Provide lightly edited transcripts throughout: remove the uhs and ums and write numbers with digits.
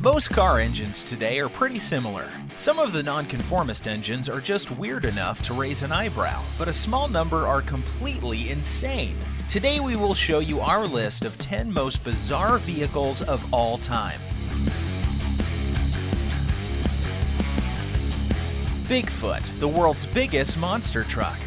Most car engines today are pretty similar. Some of the nonconformist engines are just weird enough to raise an eyebrow, but a small number are completely insane. Today we will show you our list of 10 most bizarre vehicles of all time. Bigfoot, the world's biggest monster truck.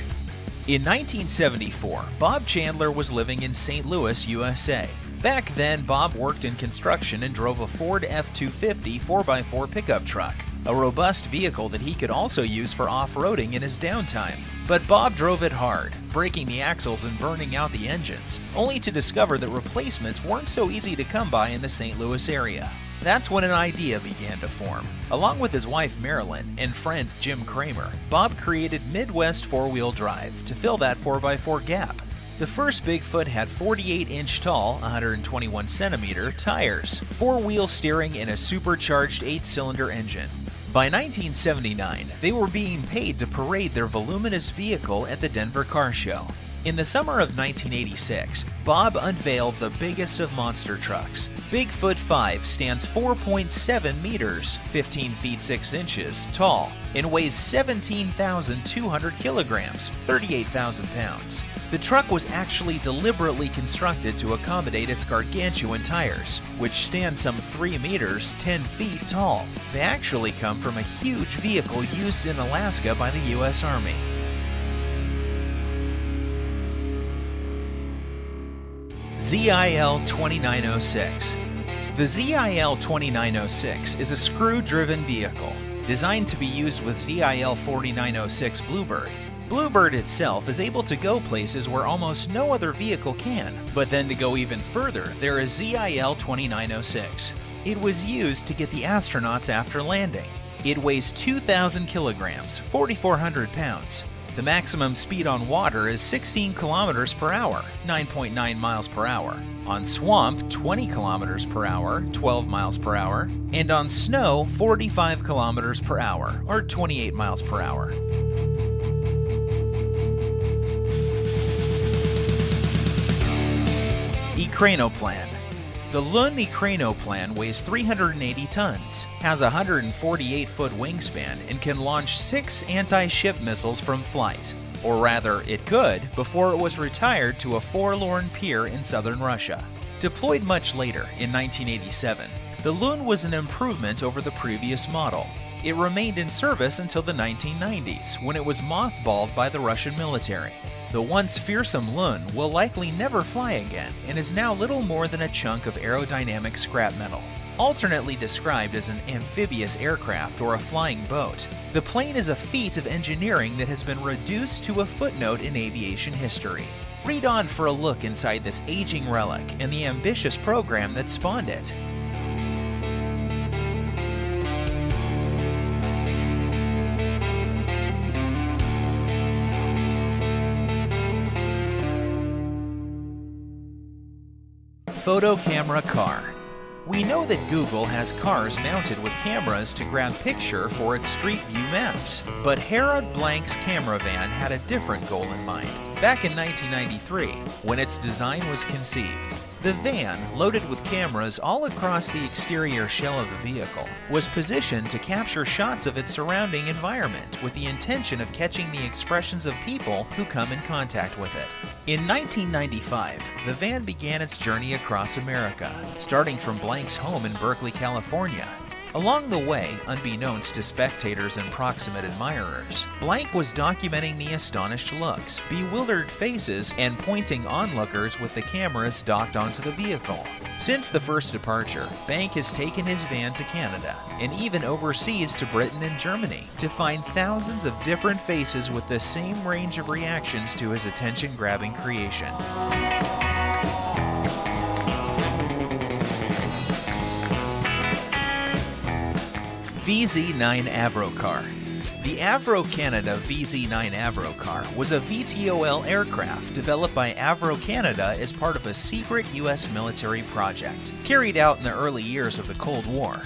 In 1974, Bob Chandler was living in St. Louis, USA. Back then, Bob worked in construction and drove a Ford F-250 4x4 pickup truck, a robust vehicle that he could also use for off-roading in his downtime. But Bob drove it hard, breaking the axles and burning out the engines, only to discover that replacements weren't so easy to come by in the St. Louis area. That's when an idea began to form. Along with his wife Marilyn and friend Jim Kramer, Bob created Midwest 4-wheel drive to fill that 4x4 gap. The first Bigfoot had 48-inch tall, 121cm tires, 4-wheel steering, and a supercharged 8-cylinder engine. By 1979, they were being paid to parade their voluminous vehicle at the Denver Car Show. In the summer of 1986, Bob unveiled the biggest of monster trucks. Bigfoot 5 stands 4.7 meters, 15 feet 6 inches tall, and weighs 17,200 kilograms, 38,000 pounds. The truck was actually deliberately constructed to accommodate its gargantuan tires, which stand some 3 meters, 10 feet tall. They actually come from a huge vehicle used in Alaska by the U.S. Army. ZIL 2906. The ZIL 2906 is a screw-driven vehicle designed to be used with ZIL 4906 Bluebird. Bluebird itself is able to go places where almost no other vehicle can, but then to go even further, there is ZIL 2906. It was used to get the astronauts after landing. It weighs 2,000 kilograms, 4,400 pounds. The maximum speed on water is 16 kilometers per hour, 9.9 miles per hour. On swamp, 20 kilometers per hour, 12 miles per hour. And on snow, 45 kilometers per hour, or 28 miles per hour. Ecranoplan. The Lund Ecranoplan weighs 380 tons, has a 148-foot wingspan, and can launch 6 anti-ship missiles from flight. Or rather, it could, before it was retired to a forlorn pier in southern Russia. Deployed much later, in 1987, the Lund was an improvement over the previous model. It remained in service until the 1990s, when it was mothballed by the Russian military. The once fearsome Lund will likely never fly again and is now little more than a chunk of aerodynamic scrap metal. Alternately described as an amphibious aircraft or a flying boat, the plane is a feat of engineering that has been reduced to a footnote in aviation history. Read on for a look inside this aging relic and the ambitious program that spawned it. Photo camera car. We know that Google has cars mounted with cameras to grab picture for its Street View maps, but Herod Blank's camera van had a different goal in mind. Back in 1993, when its design was conceived, the van, loaded with cameras all across the exterior shell of the vehicle, was positioned to capture shots of its surrounding environment with the intention of catching the expressions of people who come in contact with it. In 1995, the van began its journey across America, starting from Blank's home in Berkeley, California. Along the way, unbeknownst to spectators and proximate admirers, Blank was documenting the astonished looks, bewildered faces, and pointing onlookers with the cameras docked onto the vehicle. Since the first departure, Bank has taken his van to Canada, and even overseas to Britain and Germany, to find thousands of different faces with the same range of reactions to his attention-grabbing creation. VZ9 Avro car. The Avro Canada VZ9 Avro car was a VTOL aircraft developed by Avro Canada as part of a secret U.S. military project, carried out in the early years of the Cold War.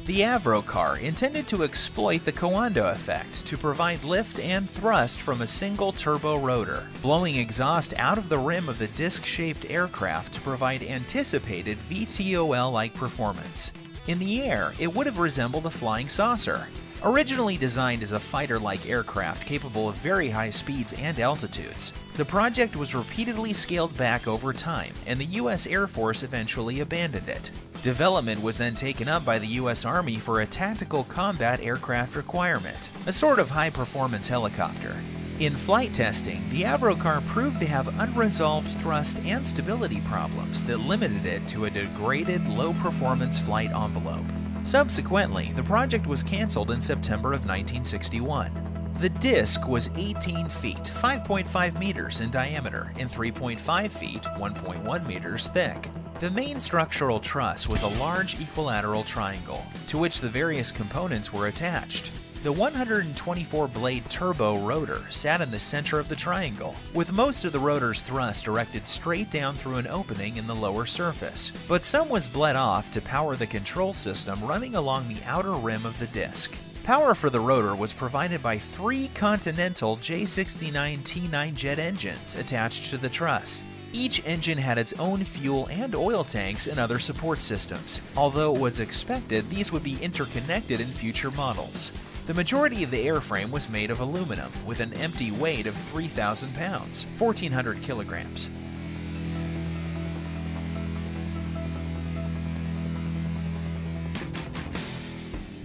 The Avro car intended to exploit the Coanda effect to provide lift and thrust from a single turbo rotor, blowing exhaust out of the rim of the disc-shaped aircraft to provide anticipated VTOL-like performance. In the air, it would have resembled a flying saucer. Originally designed as a fighter-like aircraft capable of very high speeds and altitudes, the project was repeatedly scaled back over time, and the U.S. Air Force eventually abandoned it. Development was then taken up by the U.S. Army for a tactical combat aircraft requirement, a sort of high-performance helicopter. In flight testing, the eyebrow car proved to have unresolved thrust and stability problems that limited it to a degraded, low-performance flight envelope. Subsequently, the project was canceled in September of 1961. The disc was 18 feet, 5.5 meters in diameter, and 3.5 feet, 1.1 meters thick. The main structural truss was a large equilateral triangle, to which the various components were attached. The 124-blade turbo rotor sat in the center of the triangle, with most of the rotor's thrust directed straight down through an opening in the lower surface, but some was bled off to power the control system running along the outer rim of the disc. Power for the rotor was provided by 3 Continental J69T9 jet engines attached to the truss. Each engine had its own fuel and oil tanks and other support systems, although it was expected these would be interconnected in future models. The majority of the airframe was made of aluminum, with an empty weight of 3,000 pounds, 1,400 kilograms.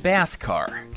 Bath car.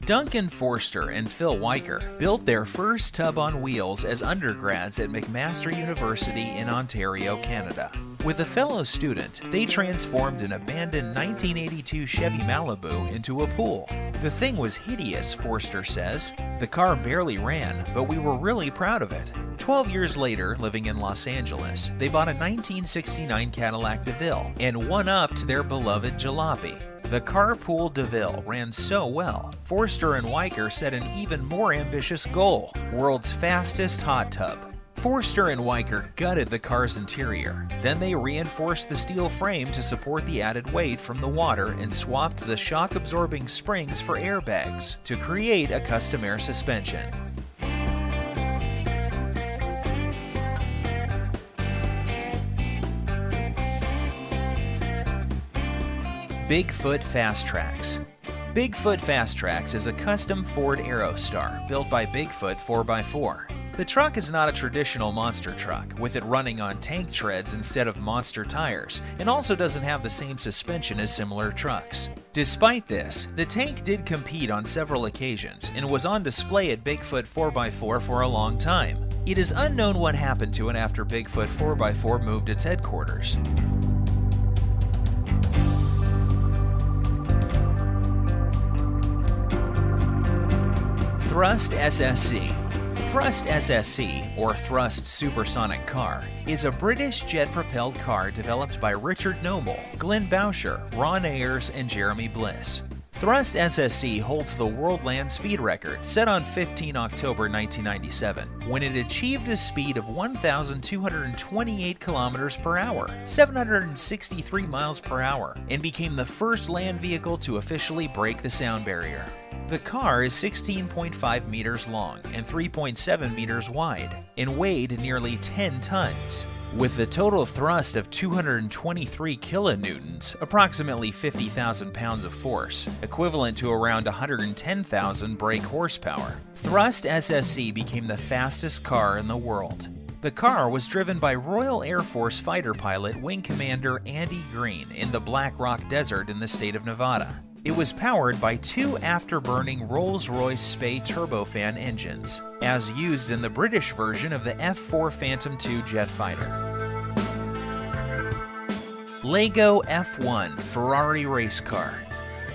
Duncan Forster and Phil Weicker built their first tub on wheels as undergrads at McMaster University in Ontario, Canada. With a fellow student, they transformed an abandoned 1982 Chevy Malibu into a pool. The thing was hideous, Forster says. The car barely ran, but we were really proud of it. 12 years later, living in Los Angeles, they bought a 1969 Cadillac DeVille and one-upped their beloved jalopy. The carpool DeVille ran so well, Forster and Weicker set an even more ambitious goal: world's fastest hot tub. Forster and Weicker gutted the car's interior. Then they reinforced the steel frame to support the added weight from the water and swapped the shock-absorbing springs for airbags to create a custom air suspension. Bigfoot Fast Tracks. Bigfoot Fast Tracks is a custom Ford Aerostar built by Bigfoot 4x4. The truck is not a traditional monster truck, with it running on tank treads instead of monster tires, and also doesn't have the same suspension as similar trucks. Despite this, the tank did compete on several occasions and was on display at Bigfoot 4x4 for a long time. It is unknown what happened to it after Bigfoot 4x4 moved its headquarters. Thrust SSC. Thrust SSC, or Thrust Supersonic Car, is a British jet-propelled car developed by Richard Noble, Glenn Boucher, Ron Ayers, and Jeremy Bliss. Thrust SSC holds the world land speed record, set on 15 October 1997, when it achieved a speed of 1,228 kilometers per hour, 763 miles per hour, and became the first land vehicle to officially break the sound barrier. The car is 16.5 meters long and 3.7 meters wide, and weighed nearly 10 tons. With the total thrust of 223 kilonewtons, approximately 50,000 pounds of force, equivalent to around 110,000 brake horsepower, Thrust SSC became the fastest car in the world. The car was driven by Royal Air Force fighter pilot Wing Commander Andy Green in the Black Rock Desert in the state of Nevada. It was powered by 2 afterburning Rolls-Royce Spey turbofan engines, as used in the British version of the F-4 Phantom II jet fighter. Lego F1 Ferrari race car.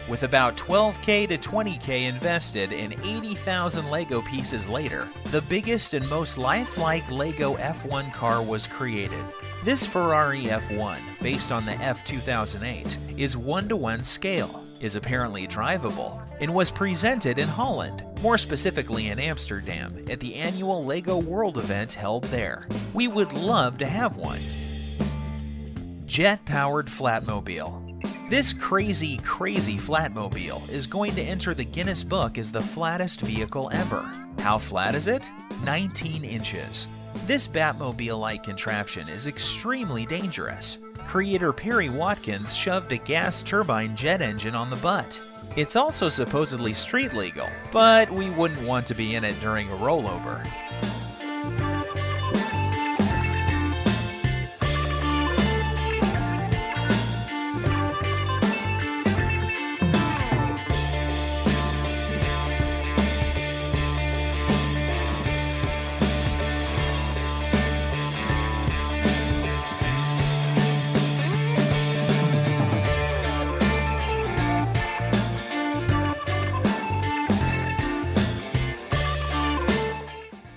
With about $12K to $20K invested and 80,000 Lego pieces later, the biggest and most lifelike Lego F1 car was created. This Ferrari F1, based on the F2008, is 1:1 scale, is apparently drivable, and was presented in Holland, more specifically in Amsterdam, at the annual LEGO World event held there. We would love to have one. Jet-powered flatmobile. This crazy flatmobile is going to enter the Guinness Book as the flattest vehicle ever. How flat is it? 19 inches. This Batmobile-like contraption is extremely dangerous. creator Perry Watkins shoved a gas turbine jet engine on the butt. It's also supposedly street legal, but we wouldn't want to be in it during a rollover.